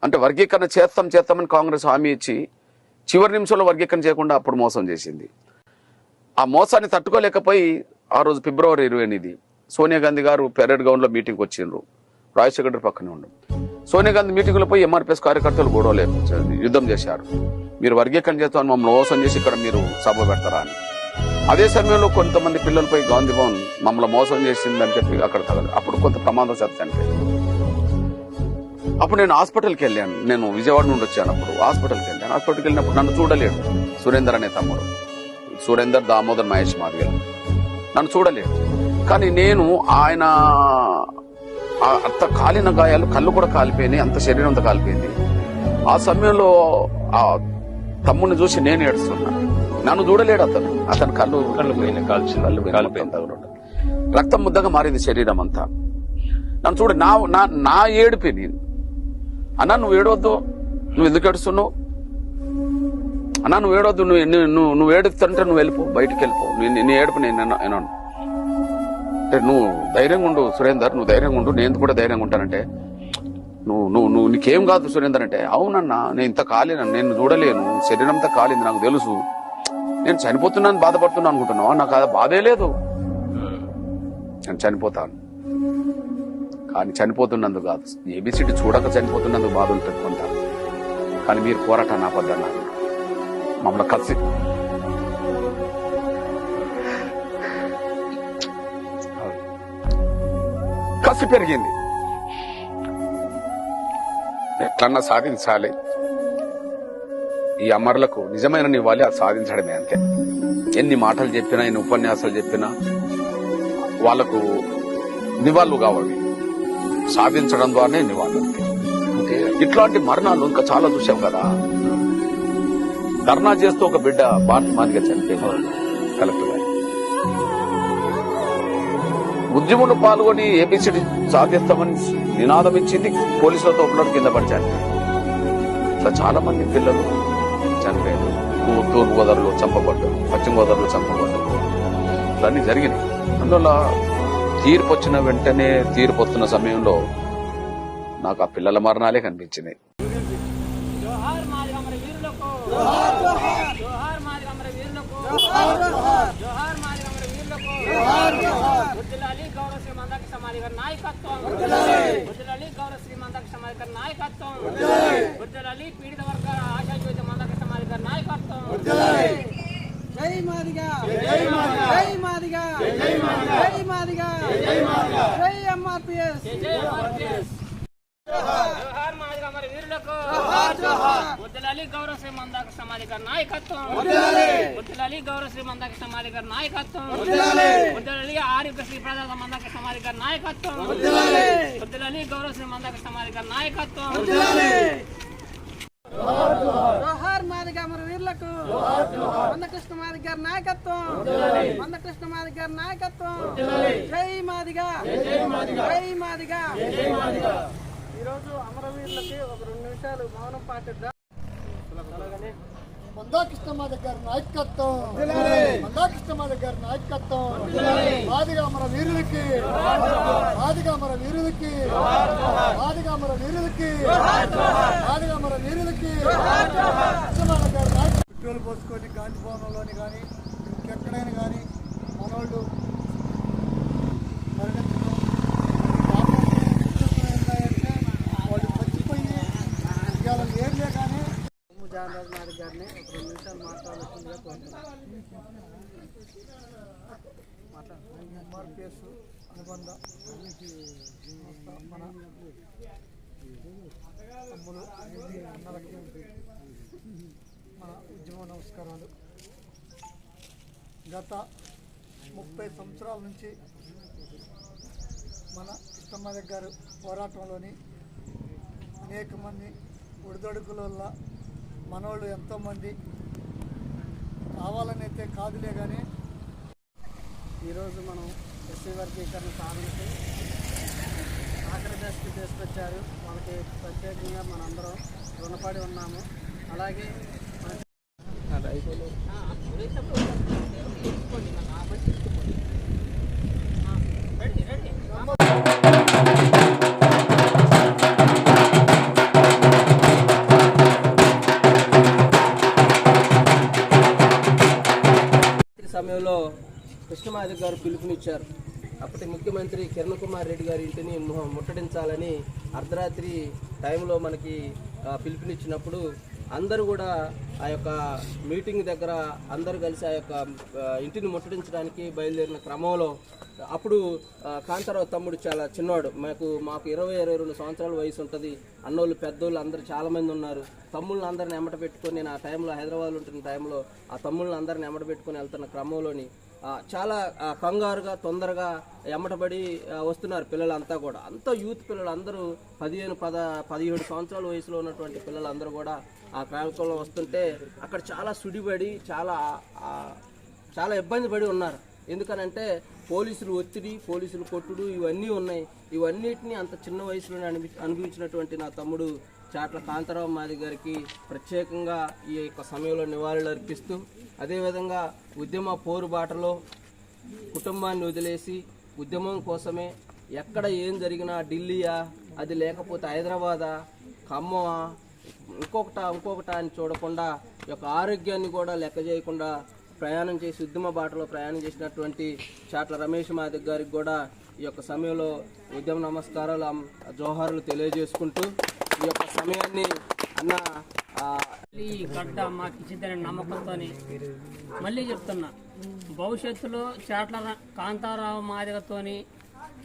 అంటే వర్గీకరణ చేస్తామని కాంగ్రెస్ హామీ ఇచ్చి చివరి నిమిషంలో వర్గీకరణ చేయకుండా అప్పుడు మోసం చేసింది. ఆ మోసాన్ని తట్టుకోలేకపోయి ఆ రోజు ఫిబ్రవరి 28 సోనియా గాంధీ గారు పెరేడ్ గ్రౌండ్లో మీటింగ్కి వచ్చిండ్రు. రాజశేఖర్ రెడ్డి పక్కనే ఉండు. సోనియా గాంధీ మీటింగ్లో పోయి ఎంఆర్పీఎస్ కార్యకర్తలు గొడవలు యుద్ధం చేశారు. మీరు వర్గీకరణ చేస్తామని మమ్మల్ని మోసం చేసి ఇక్కడ మీరు సభ పెడతారా అని. అదే సమయంలో కొంతమంది పిల్లలపై గాంధీ భవన్ మమ్మల్ని మోసం చేసిందని చెప్పి అక్కడ తగలదు. అప్పుడు కొంత ప్రమాదం చనిపోయింది. అప్పుడు నేను హాస్పిటల్కి వెళ్ళాను. నేను విజయవాడ నుండి వచ్చాను. అప్పుడు హాస్పిటల్కి వెళ్ళినప్పుడు నన్ను చూడలేడు సురేందర్ అనే తమ్ముడు. సురేందర్, దామోదర్, మహేష్ మాదిగల్ నన్ను చూడలేడు. కానీ నేను ఆయన అంత కాలిన గాయాలు, కళ్ళు కూడా కాలిపోయినాయి, అంత శరీరం అంతా కాలిపోయింది. ఆ సమయంలో ఆ తమ్ముడిని చూసి నేను ఏడుస్తున్నా. నన్ను చూడలేడు అతను కళ్ళు రక్తం ముద్దగా మారింది శరీరం అంతా. నన్ను చూడ నా ఏడిపి నేను. అన్నా నువ్వు ఏడవద్దు, నువ్వు ఎందుకు ఏడుస్తున్నావు అన్నా, నువ్వు ఏడవద్దు, నువ్వు ఏడుస్తుంటే నువ్వు వెళ్ళిపో, బయటికి వెళ్ళిపో, నీ ఏడుపు నేను అంటే నువ్వు ధైర్యంగా ఉండు సురేందర్, నువ్వు ధైర్యంగా ఉండు, నేను కూడా ధైర్యంగా ఉంటానంటే నువ్వు నీకేం కాదు సురేందర్ అంటే, అవునన్నా నేను ఇంత కాలేను, నేను చూడలేను, శరీరం అంతా కాలింది, నాకు తెలుసు, నేను చనిపోతున్నాను బాధపడుతున్నాను అనుకుంటున్నావా, నాకు అది బాధే లేదు, నేను చనిపోతాను. కానీ చనిపోతున్నందుకు కాదు, ఏబిసిడి చూడక చనిపోతున్నందుకు బాధ ఉంటుంది కొంత. కానీ మీరు పోరాటాన్ని ఆపద్దన్నారు, మమ్మల్ని కసి పెరిగింది. ఎట్లన్నా సాధించాలి, ఈ అమరులకు నిజమైన నివ్వాలి, అది సాధించడమే అంతే. ఎన్ని మాటలు చెప్పినా, ఎన్ని ఉపన్యాసాలు చెప్పినా వాళ్లకు నివాళులు కావాలి, సాధించడం ద్వారానే నివాళులు. ఇట్లాంటి మరణాలు ఇంకా చాలా చూసాం కదా. ధర్నా చేస్తూ ఒక బిడ్డ భారత మాదిగా చనిపోయింది కలెక్టర్ గారు. ఉద్యమంలో పాల్గొని ఏబిసిడి సాధిస్తామని నినాదం ఇచ్చింది, పోలీసులతో ఒకటి కింద పడిచారు. ఇట్లా చాలా మంది పిల్లలు చనిపోయారు. తూర్పు గోదావరిలో చంపబడ్డారు, పశ్చిమ గోదావరిలో చంపబడ్డారు, ఇవన్నీ జరిగినాయి. అందువల్ల తీర్పు వచ్చిన వెంటనే, తీర్పు వస్తున్న సమయంలో నాకు ఆ పిల్లల మరణాలే కనిపించినాయి. పీడిత వర్గాల ఆశాజ్యోతి మందక సమాధి గారి నాయకత్వం. జై మాదిగా, జై మాదిగా, జై మాదిగా, జై ఎంఆర్పీఎస్, జోహార్ మాదిగా మరి వీరులకు, బుద్ధులలి గౌరవశ్రీ మందాక సమాధి గారి నాయకత్వం, బుద్ధులలి గౌరవశ్రీ మందాక సమాధి గారి నాయకత్వం, బుద్ధులలి ఆరోగ్యశ్రీ ప్రదాత మందాక సమాధి గారి నాయకత్వం, బుద్ధులలి గౌరవశ్రీ మందాక సమాధి గారి నాయకత్వం. జోహార్ మాదిగా మరి వీరులకు, మందకృష్ణ మాదిగ గారి నాయకత్వం, మందకృష్ణ మాదిగ గారి నాయకత్వం. జై మాదిగా, జై మాదిగా. ఈరోజు అమరవీరులకి ఒక 2 నిమిషాలు మౌనం పాటిద్దాం. మందాకృష్ణ మాదిగ గారి నాయకత్వం, మందాకృష్ణ మాదిగ గారి నాయకత్వం. మాదిగా అమర వీరులకి, మాదిగా అమర వీరులకి, మాదిగా అమర వీరులకి, మాదిగా అమర వీరులకి. పెట్రోల్ పోసుకొని గాంధీ భవనంలోని కానీ ఇంకెక్కడైనా కానీ మనోళ్ళు మరణించడం, వాళ్ళు చచ్చిపోయి ఇవాళ ఏర్లే కానీ జానరాజ్ నాయుడు గారిని ఒక 2 నిమిషాలు మాట్లాడాల్సిందిగా కోరుతున్నాను. ఎంఆర్పీఎస్ అనుబంధ మన తమ్ముడు అన్నలకి మన ఉద్యమ నమస్కారాలు. గత 30 సంవత్సరాల నుంచి మన కృష్ణమాదిగ గారు పోరాటంలోని అనేక మంది ఒడిదొడుకుల వల్ల మనోళ్ళు ఎంతోమంది కావాలని అయితే కాదులే కానీ ఈరోజు మనం ఎస్సీ వర్గీకరణ సాధనకి ఆఖరి దశకి తీసుకొచ్చారు. వాళ్ళకి ప్రత్యేకంగా మనందరం రుణపడి ఉన్నాము. అలాగే కృష్ణమాదిగ గారు పిలుపునిచ్చారు. అప్పటి ముఖ్యమంత్రి కిరణ్ కుమార్ రెడ్డి గారి ఇంటిని ముట్టడించాలని అర్ధరాత్రి టైంలో మనకి పిలుపునిచ్చినప్పుడు అందరూ కూడా ఆ యొక్క మీటింగ్ దగ్గర అందరూ కలిసి ఆ యొక్క ఇంటిని ముట్టడించడానికి బయలుదేరిన క్రమంలో అప్పుడు కాంతారావు తమ్ముడు చాలా చిన్నవాడు, మాకు 22 సంవత్సరాల వయసు ఉంటుంది. అన్నోళ్ళు పెద్దోళ్ళు అందరూ చాలామంది ఉన్నారు. తమ్ముళ్ళని అందరిని ఎమ్మట పెట్టుకొని, నేను ఆ టైంలో హైదరాబాద్లో ఉంటున్న టైంలో ఆ తమ్ముళ్ళని అందరిని ఎమ్మట పెట్టుకొని వెళ్తున్న క్రమంలోని చాలా కంగారుగా తొందరగా ఎమ్మటబడి వస్తున్నారు పిల్లలంతా కూడా. అంతా యూత్ పిల్లలు అందరూ 17 సంవత్సరాల వయసులో ఉన్నటువంటి పిల్లలందరూ కూడా ఆ క్రమంలో వస్తుంటే అక్కడ చాలా సుడిపడి చాలా ఇబ్బంది పడి ఉన్నారు. ఎందుకనంటే పోలీసులు ఒత్తిడి, పోలీసులు కొట్టుడు ఇవన్నీ ఉన్నాయి. ఇవన్నిటిని అంత చిన్న వయసులోనే అనుభవించినటువంటి నా తమ్ముడు చాట్ల కాంతారావు మాదిగ గారికి ప్రత్యేకంగా ఈ యొక్క సమయంలో నివాళులు అర్పిస్తూ, అదేవిధంగా ఉద్యమ పోరుబాటలో కుటుంబాన్ని వదిలేసి ఉద్యమం కోసమే ఎక్కడ ఏం జరిగినా ఢిల్లీయా, అది లేకపోతే హైదరాబాదా, ఖమ్మమా, ఇంకొకట అని చూడకుండా ఈ యొక్క ఆరోగ్యాన్ని కూడా లెక్క చేయకుండా ప్రయాణం చేసి ఉద్యమ బాటలో ప్రయాణం చేసినటువంటి చాట్ల రమేష్ మాదిగ గారికి కూడా ఈ యొక్క సమయంలో ఉద్యమ నమస్కారాలు, జోహార్లు తెలియజేసుకుంటూ ఈ యొక్క సమయాన్ని ఈ గడ్డ మాకు ఇచ్చిందనే నమ్మకంతో మళ్ళీ చెప్తున్నా, భవిష్యత్తులో చాట్ల కాంతారావు మాదిగతోని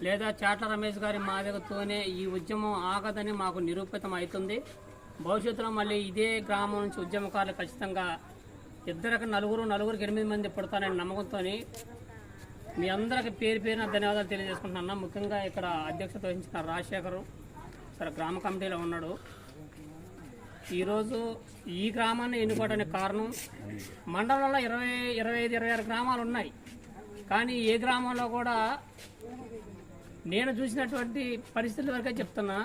లేదా చాట్ల రమేష్ గారి మాదిగతోనే ఈ ఉద్యమం ఆగదని మాకు నిరూపితం అవుతుంది. భవిష్యత్తులో మళ్ళీ ఇదే గ్రామం నుంచి ఉద్యమకారులు ఖచ్చితంగా నలుగురికి 8 మంది పుడతారనే నమ్మకంతో మీ అందరికి పేరున ధన్యవాదాలు తెలియజేసుకుంటున్నా. ముఖ్యంగా ఇక్కడ అధ్యక్షత వహించిన రాజశేఖరు సరే గ్రామ కమిటీలో ఉన్నాడు. ఈరోజు ఈ గ్రామాన్ని ఎన్నుకోవడానికి కారణం, మండలంలో 25-26 గ్రామాలు ఉన్నాయి. కానీ ఏ గ్రామంలో కూడా నేను చూసినటువంటి పరిస్థితుల వరకే చెప్తున్నా,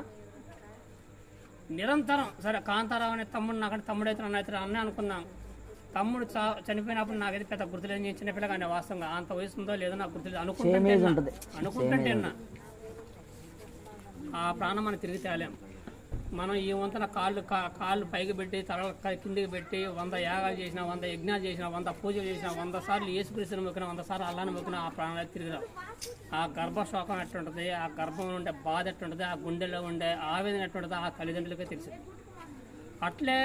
నిరంతరం సరే కాంతారావు అనే తమ్ముడు నాకంటే తమ్ముడైతే అన్నీ అనుకున్నాం. తమ్ముడు చనిపోయినప్పుడు నాకైతే పెద్ద గుర్తులేదు, నేను చిన్నపిల్లగా వాస్తవంగా అంత వయసు ఉందో లేదో నాకు గుర్తులేదు. అనుకుంటుంటే ఆ ప్రాణం మనం తిరిగి తేలేం. మనం ఈ వంతన కాళ్ళు పైకి పెట్టి తల కిందికి పెట్టి 100 యాగాలు చేసినా, 100 యజ్ఞాలు చేసినా, 100 పూజలు చేసినా, 100 సార్లు యేసుక్రీస్తుని మొక్కినా, 100 సార్లు అల్లాని మొక్కినా ఆ ప్రాణాలు తిరిగిరావు. ఆ గర్భశోకం ఎట్టుంటుంది, ఆ గర్భంలో ఉండే బాధ ఎట్టుంటుంది, ఆ గుండెల్లో ఉండే ఆవేదన ఎట్టుంటుంది ఆ తల్లిదండ్రులకే తెలిసింది. అట్లే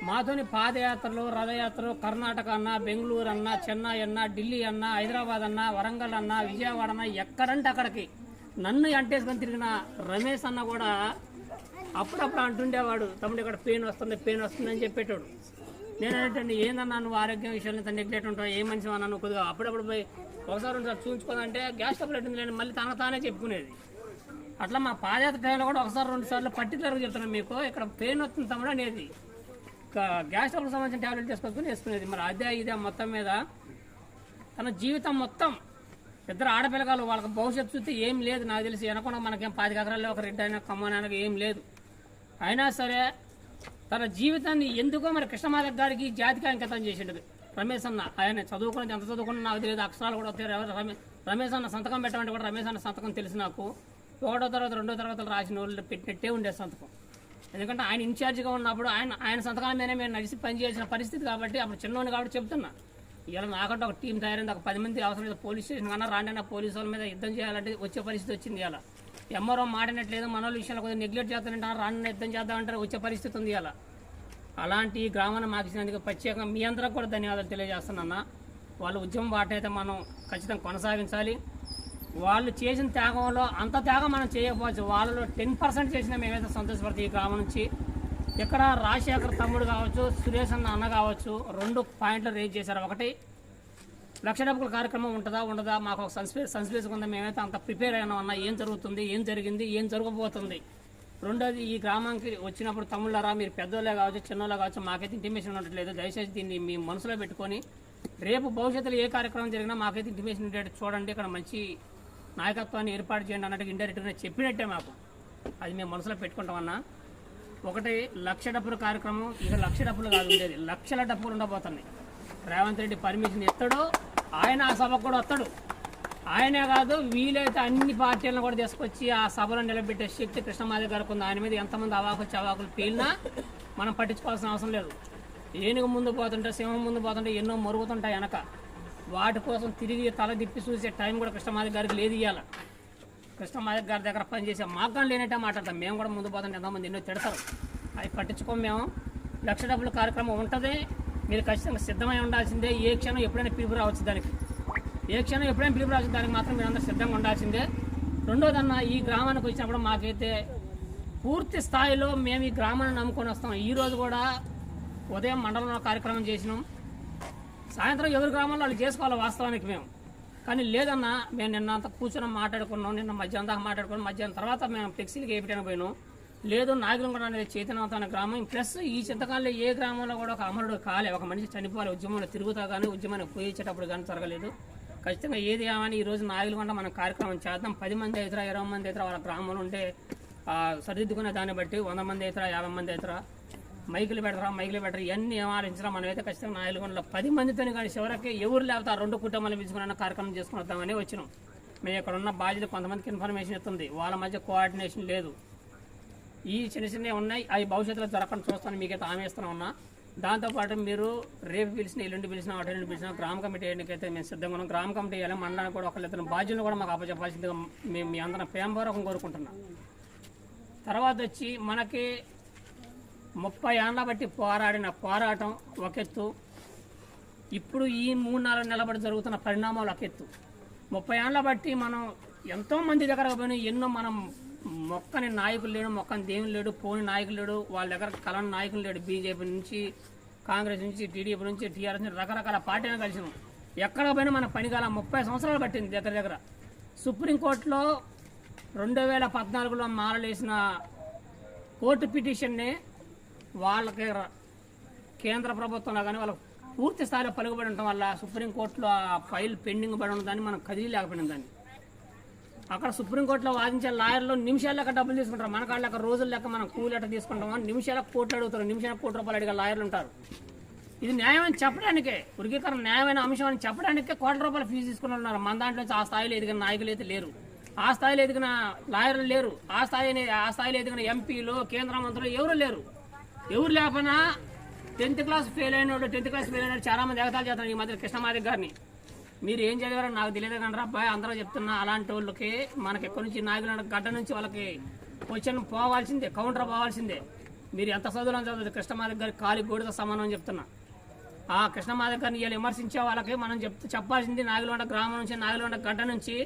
మాతోని పాదయాత్రలు, రథయాత్రలు కర్ణాటక అన్నా, బెంగళూరు అన్నా, చెన్నై అన్నా, ఢిల్లీ అన్నా, హైదరాబాద్ అన్నా, వరంగల్ అన్నా, విజయవాడ అన్నా, ఎక్కడంటే అక్కడికి నన్ను అంటేసుకొని తిరిగిన రమేష్ అన్న కూడా అప్పుడప్పుడు అంటుండేవాడు, తమ్ముడు ఇక్కడ పెయిన్ వస్తుంది అని చెప్పేటోడు. నేను ఏంటంటే ఏందన్నా నువ్వు ఆరోగ్యం విషయాన్ని నెగ్లెక్ట్ ఉంటావు, ఏ మనిషి అన్నా నువ్వు కొద్దిగా అప్పుడప్పుడు పోయి ఒకసారి చూపించుకోదంటే గ్యాస్ ట్రబుల్ ఎట్టింది లేని మళ్ళీ తానే చెప్పుకునేది. అట్లా మా పాదయాత్ర టైంలో కూడా 1-2 సార్లు పర్టికులర్గా చెప్తున్నాను, మీకు ఇక్కడ పెయిన్ వస్తుంది తమ్ముడు అనేది గ్యాస్ ట్రబుల్ సంబంధించిన ట్యాబ్లెట్ వేసుకునేది. మరి ఇదే మొత్తం మీద తన జీవితం మొత్తం 2 ఆడపిల్లగాలు వాళ్ళకి భవిష్యత్తు చూస్తే ఏం లేదు నాకు తెలిసి. వెనకుండా మనకేం 10 ఎకరాల్లో ఒక రెడ్డి అయినా కమ్మనైనా ఏం లేదు. అయినా సరే తన జీవితాన్ని ఎందుకో మరి కృష్ణమాదిగ గారికి జాతికి అంకితం చేసిండు రమేష్ అన్న. ఆయన చదువుకుని ఎంత చదువుకున్నా నాకు తెలియదు, అక్షరాలు కూడా వస్తాయి. రమేష్ అన్న సంతకం పెట్టమంటే కూడా రమేష్ అన్న సంతకం తెలుసు నాకు. 1వ తరగతి 2వ తరగతులు రాసిన వాళ్ళు పెట్టినట్టే ఉండే సంతకం. ఎందుకంటే ఆయన ఇన్ఛార్జిగా ఉన్నప్పుడు ఆయన సంతకాల మీదనే మేము నడిచి పనిచేయాల్సిన పరిస్థితి కాబట్టి అప్పుడు చిన్నోని కాబట్టి చెప్తున్నా. ఇలా నాకంటే ఒక టీం తయారైంది, ఒక 10 మంది అవసరం లేదు. పోలీస్ స్టేషన్ కన్నా రాండి పోలీసు వాళ్ళ మీద యుద్ధం చేయాలంటే వచ్చే పరిస్థితి వచ్చింది. ఇలా ఎంఆర్ఓ మాడినట్లేదు, మన వాళ్ళ విషయాలు కొద్దిగా నెగ్లెక్ట్ చేస్తానంటే రాండి యుద్ధం చేద్దామంటారు, వచ్చే పరిస్థితి ఉంది. ఇలా అలాంటి గ్రామాన్ని మాకు ఇచ్చినందుకు ప్రత్యేకంగా మీ అందరికి కూడా ధన్యవాదాలు తెలియజేస్తున్నా. వాళ్ళ ఉద్యమం బాటనైతే మనం ఖచ్చితంగా కొనసాగించాలి. వాళ్ళు చేసిన త్యాగంలో అంత త్యాగం మనం చేయకపోవచ్చు, వాళ్ళలో 10% చేసినా మేమైతే సంతోషపడతాం. ఈ గ్రామం నుంచి ఇక్కడ రాజశేఖర్ తమ్ముడు కావచ్చు, సురేష్ అన్న కావచ్చు 2 పాయింట్లు రేజ్ చేశారు. ఒకటి, లక్ష డబ్బుల కార్యక్రమం ఉంటుందా ఉండదా, మాకు ఒక సన్స్పేస్ ఉందా, మేమైతే అంత ప్రిపేర్ అయినామన్నా, ఏం జరుగుతుంది, ఏం జరిగింది, ఏం జరగబోతుంది. రెండోది, ఈ గ్రామానికి వచ్చినప్పుడు తమ్ముళ్ళారా మీరు పెద్దోళ్ళే కావచ్చు, చిన్నోళ్ళే కావచ్చు, మాకైతే ఇంటిమేషన్ ఉండట్లేదు, దయచేసి దీన్ని మీ మనసులో పెట్టుకొని రేపు భవిష్యత్తులో ఏ కార్యక్రమం జరిగినా మాకైతే ఇంటిమేషన్ ఉండేట్టు చూడండి, ఇక్కడ మంచి నాయకత్వాన్ని ఏర్పాటు చేయండి అన్నట్టుగా ఇండైరెక్ట్గా చెప్పినట్టే మాకు. అది మేము మనసులో పెట్టుకుంటామన్నా. ఒకటి, లక్ష డబ్బుల కార్యక్రమం, ఇక లక్ష డబ్బులు కాదు ఉండేది, లక్షల డబ్బులు ఉండబోతున్నాయి. రేవంత్ రెడ్డి పర్మిషన్ ఇస్తాడు, ఆయన ఆ సభకు కూడా వస్తాడు. ఆయనే కాదు, వీలైతే అన్ని పార్టీలను కూడా తీసుకొచ్చి ఆ సభలో నిలబెట్టే శక్తి కృష్ణమాదిగ గారికి ఉంది. ఆయన మీద ఎంతమంది అవాకులు పేలినా మనం పట్టించుకోవాల్సిన అవసరం లేదు. ఏనుగు ముందు పోతుంటే, సింహం ముందు పోతుంటే ఎన్నో మరుగుతుంటాయి వెనక. వాటి కోసం తిరిగి తల తిప్పి చూసే టైం కూడా కృష్ణమాదిగ గారికి లేదు. ఇవ్వాలి కృష్ణమాదిగ గారి దగ్గర పనిచేసే మాకు లేనట్టే మాట్లాడతాం. మేము కూడా ముందు పోతాం, ఎంతమంది ఎన్నో తిడతారు, అవి పట్టించుకోము. మేము లక్ష డబ్బుల కార్యక్రమం ఉంటుంది, మీరు ఖచ్చితంగా సిద్ధమై ఉండాల్సిందే. ఏ క్షణం ఎప్పుడైనా పిలుపు రావచ్చు దానికి, ఏ క్షణం ఎప్పుడైనా పిలుపు రావచ్చు దానికి మాత్రం మీరు అందరూ సిద్ధంగా ఉండాల్సిందే. రెండోదన్న, ఈ గ్రామానికి వచ్చినప్పుడు మాకైతే పూర్తి స్థాయిలో మేము ఈ గ్రామాన్ని నమ్ముకొని వస్తాం. ఈరోజు కూడా ఉదయం మండలంలో కార్యక్రమం చేసినాం, సాయంత్రం ఎవరి గ్రామంలో వాళ్ళు చేసుకోవాలి వాస్తవానికి మేము. కానీ లేదన్నా, మేము నిన్న అంతా కూర్చొని మాట్లాడుకున్నాం, నిన్న మధ్యాహ్నం దాకా మాట్లాడుకున్నాం. మధ్యాహ్నం తర్వాత మేము ఫ్లెక్సీలకి వేయడానికి పోయినాం. లేదు, నాగిలంగూడ అనేది చైతన్యవంతమైన గ్రామం. ప్లస్ ఈ చింతకాలంలో ఏ గ్రామంలో కూడా ఒక అమరుడు కాలే, ఒక మనిషి చనిపోవాలి ఉద్యమంలో తిరుగుతా కానీ ఉద్యమాన్ని పోయించేటప్పుడు కానీ జరగలేదు. ఖచ్చితంగా ఏది ఏమని ఈరోజు నాగిలంగూడ మనం కార్యక్రమం చేద్దాం. 10 మంది అవుతారా, 20 మంది అవుతారా, వాళ్ళ గ్రామంలో ఉంటే సరిదిద్దుకునే దాన్ని బట్టి 100 మంది అవుతారా, 50 మంది అవుతారా, మైకులు పెడతారా, ఇవన్నీ ఏం ఆలోచించరా. మనమైతే ఖచ్చితంగా నాగిలంగూడలో 10 మందితో కానీ చివరికి ఎవరు లేకపోతే 2 కుటుంబాలు పిలుచుకున్న కార్యక్రమం చేసుకుని వద్దామని వచ్చినాం. మేము ఇక్కడ ఉన్న బాధ్యత కొంతమందికి ఇన్ఫర్మేషన్ ఇస్తుంది, వాళ్ళ మధ్య కోఆర్డినేషన్ లేదు. ఈ చిన్నవి ఉన్నాయి, అవి భవిష్యత్తులో జరగకుండా చూస్తాను, మీకైతే హామీ ఇస్తూనే ఉన్నా. దాంతోపాటు మీరు రేపు పిలిచిన, ఎల్లుండి పిలిచిన, అటు పిలిచిన గ్రామ కమిటీ ఎన్నికైతే మేము సిద్ధంగా ఉన్నాం. గ్రామ కమిటీ వేయాలి, మండలానికి కూడా ఒకళ్ళిద్దరు బాధ్యులను కూడా మాకు అప్పచెప్పాల్సిందిగా మేము మీ అందరం ప్రేమపూర్వకం కోరుకుంటున్నాం. తర్వాత వచ్చి మనకి 30 ఏళ్ళ బట్టి పోరాడిన పోరాటం ఒక ఎత్తు, ఇప్పుడు ఈ 3-4 నెలల బట్టి జరుగుతున్న పరిణామాలు ఒక ఎత్తు. 30 ఏళ్ళ బట్టి మనం ఎంతోమంది దగ్గర పోయినా, ఎన్నో మనం మొక్కని నాయకులు లేడు, మొక్కని దేవుని లేడు, పోని నాయకులు లేడు, వాళ్ళ దగ్గర కలని నాయకులు లేడు. బీజేపీ నుంచి, కాంగ్రెస్ నుంచి, టీడీపీ నుంచి, టీఆర్ఎస్ నుంచి రకరకాల పార్టీలను కలిసినాం. ఎక్కడ పోయినా మన పనికాల 30 సంవత్సరాలు పట్టింది దగ్గర. సుప్రీంకోర్టులో 2014లో మారలేసిన కోర్టు పిటిషన్ని వాళ్ళకి కేంద్ర ప్రభుత్వంలో కానీ వాళ్ళకి పూర్తి స్థాయిలో పలుకుబడి ఉండటం వల్ల సుప్రీంకోర్టులో ఆ ఫైల్ పెండింగ్ పడి ఉన్న దాన్ని మనం కదిలేకపోయిన దాన్ని. అక్కడ సుప్రీంకోర్టులో వాదించే లాయర్లు నిమిషాల లెక్క డబ్బులు తీసుకుంటారు, మన కాళ్ళ లెక్క రోజుల లెక్క మనం కూలి లెక్క తీసుకుంటాం. నిమిషాలకు కోట్లు అడుగుతారు, నిమిషాలకు ₹1 అడిగే లాయర్లు ఉంటారు. ఇది న్యాయం అని చెప్పడానికే, వర్గీకరణ న్యాయమైన అంశం అని చెప్పడానికే ₹1 ఫీజు తీసుకుని ఉన్నారు. మన దాంట్లో ఆ స్థాయిలో ఎదిగిన నాయకులు అయితే లేరు, ఆ స్థాయిలో ఎదిగిన లాయర్లు లేరు, ఆ స్థాయిలో ఎదిగిన ఎంపీలు, కేంద్ర మంత్రులు ఎవరు లేరు. ఎవరు లేకపోయినా 10th క్లాస్ ఫెయిల్ అయినాడు చాలా మంది ఎగతాలు చేస్తారు ఈ మధ్య కృష్ణమాదిగ గారిని. మీరు ఏం చదివారో నాకు తెలియదు కానీ అబ్బాయి అందరూ చెప్తున్నా, అలాంటి వాళ్ళకి మనకి ఎక్కడి నుంచి నాయకులు గడ్డ నుంచి వాళ్ళకి క్వశ్చన్ పోవాల్సిందే, కౌంటర్ పోవాల్సిందే. మీరు ఎంత చదువులను చదువుతుంది, కృష్ణమాదిగ గారి కాలి గోడితో సమానం అని చెప్తున్నా. ఆ కృష్ణమాదిగ గారిని ఇలా విమర్శించే వాళ్ళకి మనం చెప్పాల్సింది, నాగిలంగూడ గ్రామం నుంచి, నాగిలంగూడ గడ్డ నుంచి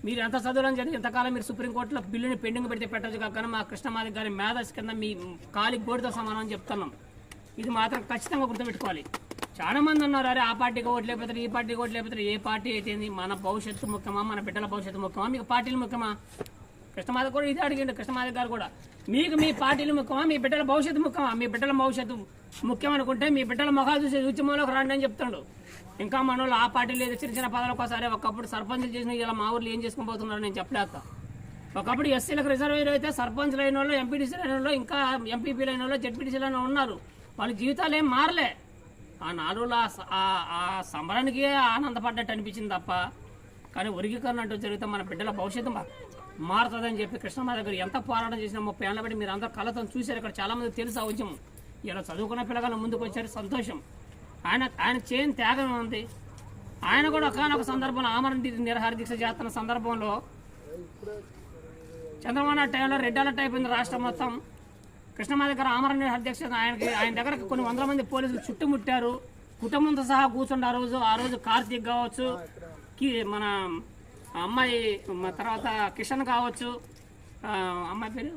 మీరు ఎంత చదువులను చదివి ఇంతకాలం మీరు సుప్రీంకోర్టులో బిల్లుని పెండింగ్ పెడితే పెట్టచ్చు కాక మా కృష్ణమాదిగ గారి మేధస్ కింద మీ కాలి గోడితో సమానం అని చెప్తున్నాం. ఇది మాత్రం ఖచ్చితంగా గుర్తుపెట్టుకోవాలి. చాలా మంది ఉన్నారు, అరే ఆ పార్టీకి ఓట్లు లేకపోతే, ఈ పార్టీకి ఓట్లు లేకపోతే, ఏ పార్టీ అయితే మన భవిష్యత్తు ముఖ్యమా, మన బిడ్డల భవిష్యత్తు ముఖ్యమా, మీకు పార్టీలు ముఖ్యమా? కృష్ణమాదిగ కూడా ఇది అడిగిండు, కృష్ణమాదిగ గారు కూడా, మీకు మీ పార్టీలు ముఖ్యమా, మీ బిడ్డల భవిష్యత్తు ముఖ్యమా? మీ బిడ్డల భవిష్యత్తు ముఖ్యం అనుకుంటే మీ బిడ్డల ముఖాలు చూసే ఉద్యమంలోకి రండి అని చెప్తాడు. ఇంకా మన వాళ్ళు ఆ పార్టీలు ఏదో చిన్న పదవుల కోసం, అరే ఒకప్పుడు సర్పంచ్లు చేసిన ఇలా మా ఊర్లో ఏం చేసుకుని పోతున్నారు నేను చెప్పలేక. ఒకప్పుడు ఎస్సీలకు రిజర్వేర్ అయితే సర్పంచ్లు అయిన వాళ్ళు, ఎంపీటీసీలు అయిన వాళ్ళు, ఇంకా ఎంపీపీలు అయిన వాళ్ళు, జెడ్పీటీసీలు అయిన ఉన్నారు. వాళ్ళ జీవితాలు ఏం మారలే. ఆ 4 రోజులు ఆ సంబరానికి ఆనందపడ్డట్టు అనిపించింది తప్ప, కానీ వర్గీకరణ అంటూ జరిగితే మన బిడ్డల భవిష్యత్తు మారుతుందని చెప్పి కృష్ణమాదిగ గారు ఎంత పోరాటం చేసినా 30 ఏళ్ళ బట్టి మీరు అందరూ కళ్ళతో చూశారు. ఇక్కడ చాలా మంది తెలుసు ఆ ఉద్యమం. ఇలా చదువుకున్న పిల్లగాళ్ళు ముందుకు వచ్చారు, సంతోషం. ఆయన చేయని త్యాగం ఉంది. ఆయన కూడా ఒకనొక సందర్భంలో ఆమరణ నిరాహార దీక్ష చేస్తున్న సందర్భంలో చంద్రబాబు నాయుడు టైంలో రెడ్ అలర్ట్ అయిపోయింది రాష్ట్రం మొత్తం. కృష్ణమాదిగ గారు ఆమరణ నిరాహార దీక్ష ఆయన దగ్గర కొన్ని 100 మంది పోలీసులు చుట్టుముట్టారు, కుటుంబంతో సహా కూర్చుండే ఆ రోజు కార్తీక్ కావచ్చు, మన అమ్మాయి తర్వాత కిషన్ కావచ్చు, అమ్మాయి పేరు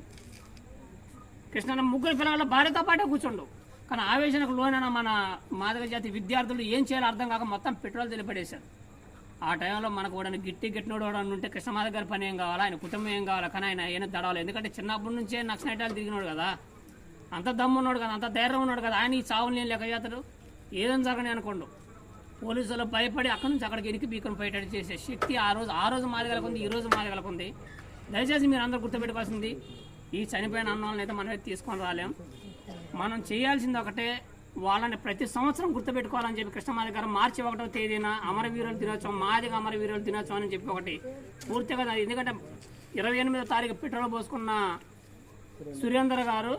కృష్ణ, ముగ్గురు పిల్లల భార్యతో పాటే కూర్చుండు. కానీ ఆవేశనకు లోనైన మన మాదిగ జాతి విద్యార్థులు ఏం చేయాలో అర్థం కాక మొత్తం పెట్రోల్ తెలిపడేశారు. ఆ టైంలో మనకు కూడా గిట్టినోడు ఉంటే కృష్ణమాదిగ గారి పని ఏం కావాలా, ఆయన కుటుంబం ఏం కావాలా, కానీ ఆయన ఏమైనా దడవాలి. ఎందుకంటే చిన్నప్పటి నుంచే నక్సలైట్లు తిరిగినాడు కదా, అంత దమ్ము ఉన్నాడు కదా, అంత ధైర్యం ఉన్నాడు కదా. ఆయన ఈ చావులు నేను లెక్క చేస్తాడు, ఏదైనా జరగని అనుకోండు. పోలీసులు భయపడి అక్కడి నుంచి అక్కడికి ఎనికి బీకను పోయేటట్టు చేసే శక్తి ఆ రోజు మాదిగలకు ఉంది, ఈ రోజు మాదిగలకు ఉంది. దయచేసి మీరు అందరూ గుర్తుపెట్టుకోవాల్సింది, ఈ చనిపోయిన అన్నోళ్ళని అయితే మనం తీసుకొని రాలేం. మనం చేయాల్సింది ఒకటే, వాళ్ళని ప్రతి సంవత్సరం గుర్తుపెట్టుకోవాలని చెప్పి కృష్ణమాదిగ గారు మార్చి 1వ తేదీన అమరవీరుల దినోత్సవం, మాదిగ అమరవీరుల దినోత్సవం అని చెప్పి ఒకటి పూర్తిగా, ఎందుకంటే 28వ తారీఖు పెట్రోల్ పోసుకున్న సురేందర్ గారు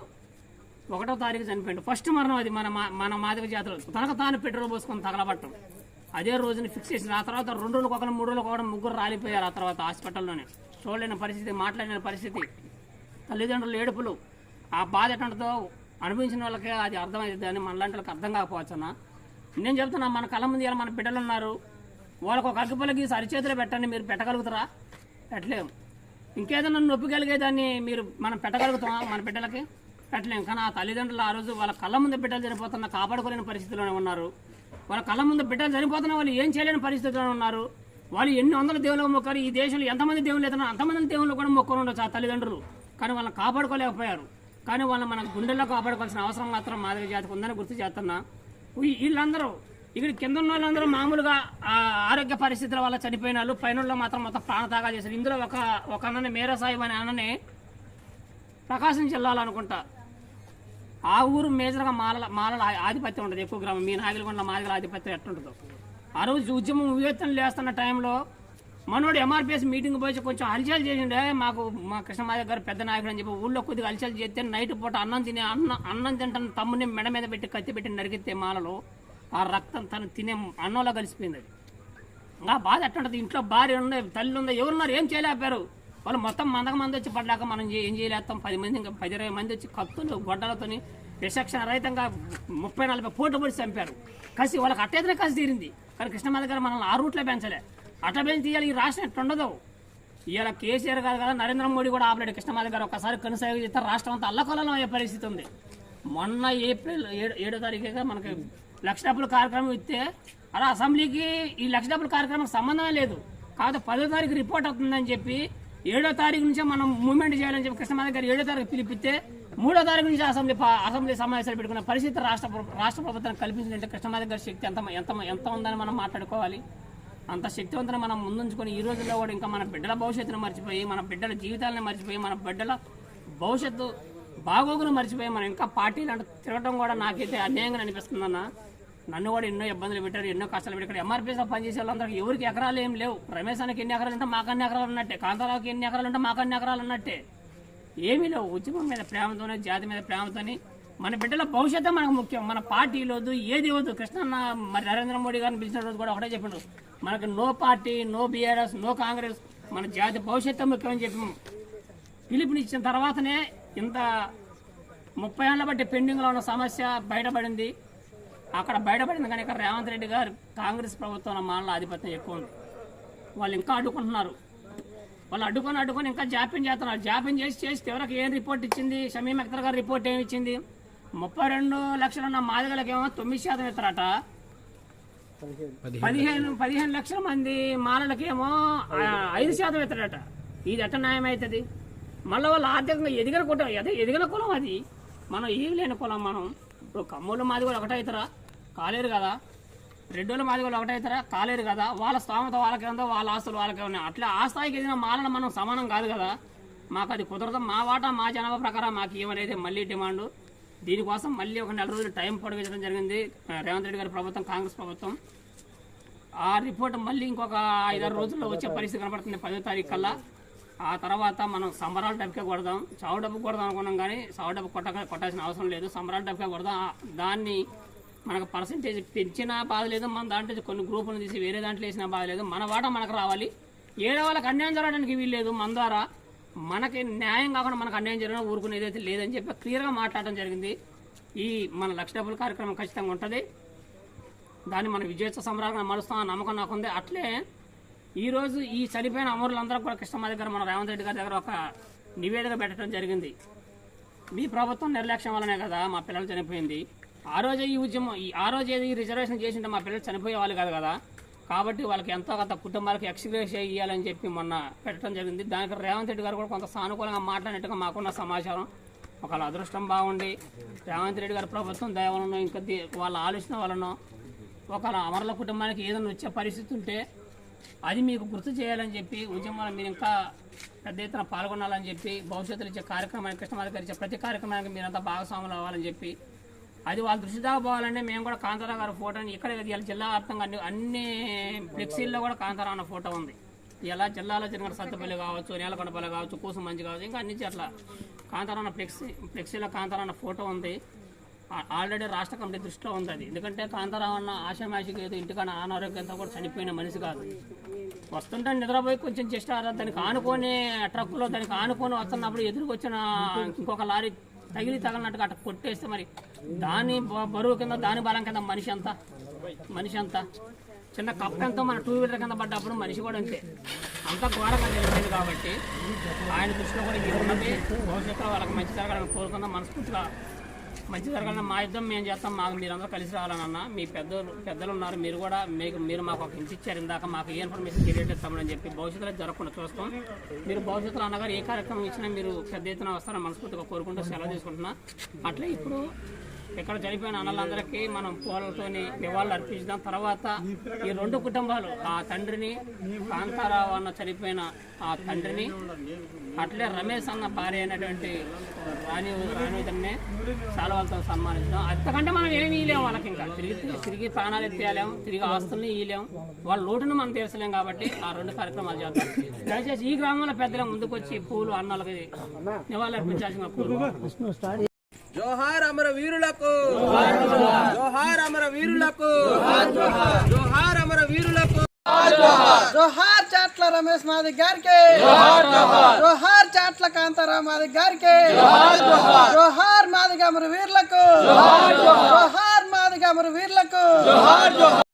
1వ తారీఖు చనిపోయింది. ఫస్ట్ మరణం అది మన మాదిగ జాతరలో, తనకు తాను పెట్రోల్ పోసుకొని తగలబట్టం. అదే రోజున ఫిక్స్ చేసిన. ఆ తర్వాత 2 రోజులకు ఒకరు 3 రోజులకు ఒకరు ముగ్గురు రాలిపోయారు. ఆ తర్వాత హాస్పిటల్లోనే చూడలేని పరిస్థితి, మాట్లాడిన పరిస్థితి, తల్లిదండ్రులు ఏడుపులు. ఆ బాధ ఎటువంటిదో అనుభవించిన వాళ్ళకే అది అర్థమవుతుంది అని మనలాంటి వాళ్ళకి అర్థం కాకపోవచ్చు అన్న. నేను చెప్తున్నా, మన కళ్ళ ముందు ఇలా మన బిడ్డలు ఉన్నారు, వాళ్ళకు ఒక అగ్గిపుల్ల గీసి అరిచేతిలో పెట్టండి, మీరు పెట్టగలుగుతారా? పెట్టలేము. ఇంకేదన్నా నొప్పి కలిగేదాన్ని మనం పెట్టగలుగుతామా? మన బిడ్డలకి పెట్టలేము. కానీ ఆ తల్లిదండ్రులు ఆ రోజు వాళ్ళ కళ్ళ ముందు బిడ్డలు చనిపోతున్నా కాపాడుకోలేని పరిస్థితిలోనే ఉన్నారు. వాళ్ళ కళ్ళ ముందు బిడ్డలు చనిపోతున్నా వాళ్ళు ఏం చేయలేని పరిస్థితిలోనే ఉన్నారు. వాళ్ళు ఎన్ని వందల దేవుళ్ళకు మొక్కారు. ఈ దేశంలో ఎంతమంది దేవుళ్ళు లేదన్నా అంతమంది దేవుళ్ళు కూడా మొక్కలు ఉండొచ్చు ఆ తల్లిదండ్రులు. కానీ వాళ్ళని కాపాడుకోలేకపోయారు. కానీ వాళ్ళని మన గుండెల్లో కాపాడుకోవాల్సిన అవసరం మాత్రం మాదిరి జాతికి ఉందని గుర్తు చేస్తున్నా. వీళ్ళందరూ ఇక్కడ కింద ఉన్న వాళ్ళందరూ మామూలుగా ఆరోగ్య పరిస్థితుల వల్ల చనిపోయిన వాళ్ళు, పైన మాత్రం మొత్తం ప్రాణత్యాగాలు చేశారు. ఇందులో ఒక అన్నని మేరా సాహిబ్ అనే అన్నని ప్రకాశం జిల్లాలో అనుకుంటా, ఆ ఊరు మేజర్గా మాలల ఆధిపత్యం ఉంటుంది ఎక్కువ గ్రామం. మీ నాగిలకొండ మాదిగల ఆధిపత్యం ఎట్టుంటుందో. ఆ రోజు ఉద్యమం ఉవ్వెత్తున లేస్తున్న టైంలో మనోడు ఎంఆర్పిఎస్ మీటింగ్ పోయి కొంచెం హల్చల్ చేసిండే. మా కృష్ణమాధవ్ గారు పెద్ద నాయకుడు అని చెప్పి ఊళ్ళో కొద్దిగా హల్చల్ చేస్తే నైట్ పూట అన్నం తింటున్న తమ్ముని మెడ మీద పెట్టి కత్తి పెట్టి నరికితే మాలలో ఆ రక్తం తను తినే అన్నంలో కలిసిపోయింది. అది ఆ బాధ ఎట్టుంటుంది. ఇంట్లో భార్య ఉంది, తల్లి ఉంది, ఎవరున్నారు ఏం చేయలేకపోయారు. వాళ్ళు మొత్తం మంది వచ్చి పడ్డాక మనం ఏం చేయలేస్తాం. 10 మంది ఇంకా 10-20 మంది వచ్చి కత్తులు గొడ్డలతోని విచక్షణ రహితంగా 30-40 పోటు పడి చంపారు. కసి వాళ్ళకి అట్టయితేనే కసి తీరింది. కానీ కృష్ణమాధవ్ గారు మనల్ని ఆ రూట్లో పెంచలే. అట్లా పెంచి తీయాలి. ఈ రాష్ట్రం ఎట్టుండదు. ఇవాళ కేసీఆర్ గారు కదా, నరేంద్ర మోడీ కూడా ఆపలేడు. కృష్ణమాధవ్ గారు ఒకసారి కొనసాగి చేస్తే రాష్ట్రం అంతా అల్లకొల్లం అయ్యే పరిస్థితి ఉంది. మొన్న ఏప్రిల్ 7వ తారీఖుగా మనకి లక్ష డబ్బుల కార్యక్రమం ఇస్తే అలా అసెంబ్లీకి ఈ లక్ష డబ్బుల కార్యక్రమం సంబంధం లేదు. కాకపోతే 10వ తారీఖు రిపోర్ట్ అవుతుందని చెప్పి 7వ తారీఖు నుంచే మనం మూవ్మెంట్ చేయాలని చెప్పి కృష్ణమాధవ్ గారు 7వ తారీఖు పిలిపిస్తే 3వ తారీఖు నుంచి అసెంబ్లీ సమావేశాలు పెట్టుకున్న పరిస్థితి రాష్ట్ర ప్రభుత్వం కల్పించిందంటే కృష్ణమాధవ్ గారి శక్తి ఎంత ఉందని మనం మాట్లాడుకోవాలి. అంత శక్తివంతుని మనం ముందుంచుకొని ఈ రోజుల్లో కూడా ఇంకా మన బిడ్డల భవిష్యత్తును మర్చిపోయి, మన బిడ్డల జీవితాలను మర్చిపోయి, మన బిడ్డల భవిష్యత్తు బాగోగులు మర్చిపోయి మనం ఇంకా పార్టీలు అంటే తిరగడం కూడా నాకైతే అన్యాయంగా అనిపిస్తుందన్న. నన్ను కూడా ఎన్నో ఇబ్బందులు పెట్టారు, ఎన్నో కష్టాలు పెట్టారు. ఎంఆర్పీఎస్లో పనిచేసే వాళ్ళందరికీ ఎవరికి ఎకరాలు ఏం లేవు. రమేష్ అన్నకి ఎన్ని ఎకరాలు ఉంటే మాకు అన్ని ఎకరాలు ఉన్నట్టే, కాంతారావుకి ఎన్ని ఎకరాలు ఉంటే మాకు అన్ని ఎకరాలు ఉన్నట్టే. ఏమీ లేవు. ఉద్యమం మీద ప్రేమతోనే, జాతి మీద ప్రేమతోని మన బిడ్డల భవిష్యత్తు మనకు ముఖ్యం. మన పార్టీలు వద్దు, ఏది వద్దు. కృష్ణన్న మరి నరేంద్ర మోడీ గారిని పిలిచిన రోజు కూడా ఒకటే చెప్పిండు, మనకు no party, no BRS, no Congress, మన జాతి భవిష్యత్తు ముఖ్యమని చెప్పి పిలుపునిచ్చిన తర్వాతనే ఇంత 30 ఏళ్ల బట్టి పెండింగ్లో ఉన్న సమస్య బయటపడింది. అక్కడ బయటపడింది కానీ ఇక్కడ రేవంత్ రెడ్డి గారు కాంగ్రెస్ ప్రభుత్వంలో మానల ఆధిపత్యం ఎక్కువ ఉంది. వాళ్ళు ఇంకా అడ్డుకుంటున్నారు. వాళ్ళు అడ్డుకొని ఇంకా జాప్యం చేస్తున్నారు. జాప్యం చేసి చివరికి ఏం రిపోర్ట్ ఇచ్చింది? షమీమ్ అఖ్తర్ గారు రిపోర్ట్ ఏమి ఇచ్చింది? 32 లక్షలు ఉన్న మాదిగలకేమో 9% ఇస్తారట. 15 లక్షల మంది మాలలకేమో 5% ఇస్తారట. ఇది ఎట్ట న్యాయం అవుతుంది? మళ్ళీ వాళ్ళు ఆర్థికంగా ఎదిగిన కులం అది. మనం ఏమి లేని కులం. మనం ఇప్పుడు కమ్మోళ్ళు మాదిగోళ్ళు ఒకటవుతారా? కాలేరు కదా. రెడ్డోళ్ళ మాదిగోళ్ళు ఒకటవుతారా? కాలేరు కదా. వాళ్ళ స్థామత వాళ్ళకే ఉందో, వాళ్ళ ఆస్తులు వాళ్ళకే ఉన్నాయి. అట్లా ఆ స్థాయికి ఎదిగిన మాలను మనం సమానం కాదు కదా. మాకు అది కుదరదు. మా వాటా మా జనాభా ప్రకారం మాకు ఏమనేది మళ్ళీ డిమాండ్. దీనికోసం మళ్ళీ ఒక 4 రోజులు టైం పొడిగించడం జరిగింది రేవంత్ రెడ్డి గారి ప్రభుత్వం, కాంగ్రెస్ ప్రభుత్వం. ఆ రిపోర్ట్ మళ్ళీ ఇంకొక 5-6 రోజుల్లో వచ్చే పరిస్థితి కనపడుతుంది 10వ తారీఖు కల్లా. ఆ తర్వాత మనం సంబరాల డబ్బుకే కొడదాం. చావు డబ్బు కొడదాం అనుకున్నాం కానీ చావు డబ్బు కొట్టాల్సిన అవసరం లేదు. సంబరాల డబ్బుకే కొడదాం. దాన్ని మనకు పర్సంటేజ్ పెంచినా బాధ లేదు. మన దాంట్లో కొన్ని గ్రూపులను తీసి వేరే దాంట్లో వేసినా బాధ లేదు. మన వాటా మనకు రావాలి. ఏడో వాళ్ళకి అన్యాయం జరగడానికి వీల్లేదు. మన ద్వారా మనకి న్యాయం కాకుండా మనకు అన్యాయం జరిగినా ఊరుకునేది అయితే లేదని చెప్పి క్లియర్గా మాట్లాడడం జరిగింది. ఈ మన లక్ష డబ్బుల కార్యక్రమం ఖచ్చితంగా ఉంటుంది. దాన్ని మన విజయోత్సవ సంబరాలుగా మరుస్తాం నమ్మకం నాకుంది. అట్లే ఈరోజు ఈ చనిపోయిన అమరులందరూ కూడా కృష్ణమాధవ్ దగ్గర మన రేవంత్ రెడ్డి గారి దగ్గర ఒక నివేదిక పెట్టడం జరిగింది. మీ ప్రభుత్వం నిర్లక్ష్యం వల్లనే కదా మా పిల్లలు చనిపోయింది. ఆ రోజే ఈ ఉద్యమం ఆ రోజు ఈ రిజర్వేషన్ చేసింటే మా పిల్లలు చనిపోయే వాళ్ళు కాదు కదా. కాబట్టి వాళ్ళకి ఎంతో కొంత కుటుంబాలకు ఎక్స్గ్రేషియా ఇవ్వాలని చెప్పి మొన్న పెట్టడం జరిగింది. దానికి రేవంత్ రెడ్డి గారు కూడా కొంత సానుకూలంగా మాట్లాడినట్టుగా మాకున్న సమాచారం. ఒకళ్ళ అదృష్టం బాగుండి రేవంత్ రెడ్డి గారి ప్రభుత్వం దయవలనో ఇంకా వాళ్ళ ఆలోచన వలనో ఒకళ్ళ అమరుల కుటుంబానికి ఏదైనా వచ్చే పరిస్థితి ఉంటే అది మీకు గుర్తు చేయాలని చెప్పి ఉద్యమంలో మీరు ఇంకా పెద్ద ఎత్తున పాల్గొనాలని చెప్పి భవిష్యత్తులో ఇచ్చే కార్యక్రమానికి కృష్ణమాధవ్ గారు ఇచ్చే ప్రతి కార్యక్రమానికి మీరంతా భాగస్వాములు అవ్వాలని చెప్పి అది వాళ్ళ దృష్టి దాకా పోవాలంటే మేము కూడా కాంతారావు గారి ఫోటోని ఇక్కడ జిల్లా వ్యాప్తంగా అన్ని ఫ్లెక్సీల్లో కూడా కాంతారావు అన్న ఫోటో ఉంది. ఇలా జిల్లాలో జరిగిన సత్తపల్లి కావచ్చు, నేలకొండపల్లి కావచ్చు, కూసుమంచి కావచ్చు, ఇంకా అన్ని చోట్ల కాంతారావు అన్న ఫ్లెక్సీలో కాంతారావు అన్న ఫోటో ఉంది. ఆల్రెడీ రాష్ట్ర కమిటీ దృష్టిలో ఉంది అది. ఎందుకంటే కాంతారావు అన్న ఆశామాషికి ఏదో ఇంటికన్నా అనారోగ్యంతో కూడా చనిపోయిన మనిషి కాదు. వస్తుంటే నిద్రపోయి కొంచెం జస్ట్ దానికి ఆనుకొని ట్రక్కులో దానికి ఆనుకొని వస్తున్నప్పుడు ఎదురుకు వచ్చిన ఇంకొక లారీ తగిలినట్టుగా అట్లా కొట్టేస్తే మరి దాని బరువు కింద దాని బలం కింద మనిషి అంతా చిన్న కప్ ఎంతో మన 2 వీలర్ కింద పడ్డప్పుడు మనిషి కూడా అంతే. అంత ఘోరంగా జరిగింది కాబట్టి ఆయన దృష్టిలో కూడా ఇది ఉన్నది. భవిష్యత్తులో వాళ్ళకి మంచి జరగాలని కోరుకుందాం. మనస్ఫూర్తిగా మంచి జరగాలని మా యుద్ధం మేము చేస్తాం. మాకు మీరందరూ కలిసి రావాలన్నా. మీ పెద్దలు ఉన్నారు, మీరు మాకు ఒక హింస ఇచ్చారు. ఇందాక మాకు ఏ ఇన్ఫర్మేషన్ తెలియజేస్తామని చెప్పి భవిష్యత్తులో జరగకుండా చూస్తాం. మీరు భవిష్యత్తులో అన్నగారు ఏ కార్యక్రమం ఇచ్చినా మీరు పెద్ద ఎత్తున వస్తారని మనస్ఫూర్తిగా కోరుకుంటూ సెలవు తీసుకుంటున్నా. అట్లే ఇప్పుడు ఇక్కడ చనిపోయిన అన్నలందరికీ మనం పూలతోని నివాళులు అర్పించడం. తర్వాత ఈ 2 కుటుంబాలు, ఆ తండ్రిని, కాంతారావు అన్న చనిపోయిన ఆ తండ్రిని, అట్లే రమేష్ అన్న భార్య అయినటువంటి రాణిని సాల్వాలతో సన్మానించడం. అంతకంటే మనం ఏమి ఇయ్యలేము వాళ్ళకి. ఇంకా తిరిగి ప్రాణాలు ఎత్తేయలేము, తిరిగి ఆస్తుల్ని ఇయ్యలేము, వాళ్ళ లోటును మనం తీర్చలేం. కాబట్టి ఆ 2 కార్యక్రమాలు చేద్దాం. దయచేసి ఈ గ్రామంలో పెద్దల ముందుకు వచ్చి పూలు అన్నలకి నివాళులు అర్పించాల్సిన పూలు. జోహార్ అమర వీరులకు, జోహార్ అమర వీరులకు, జోహార్ అమర వీరులకు. జోహార్ చాట్ల రమేష్ మాదిగ గారికి, జోహార్ చాట్ల కాంతారావు మాదిగ గారికి, జోహార్ మాదిగ అమర వీరులకు, జోహార్ మాదిగ అమర వీరులకు.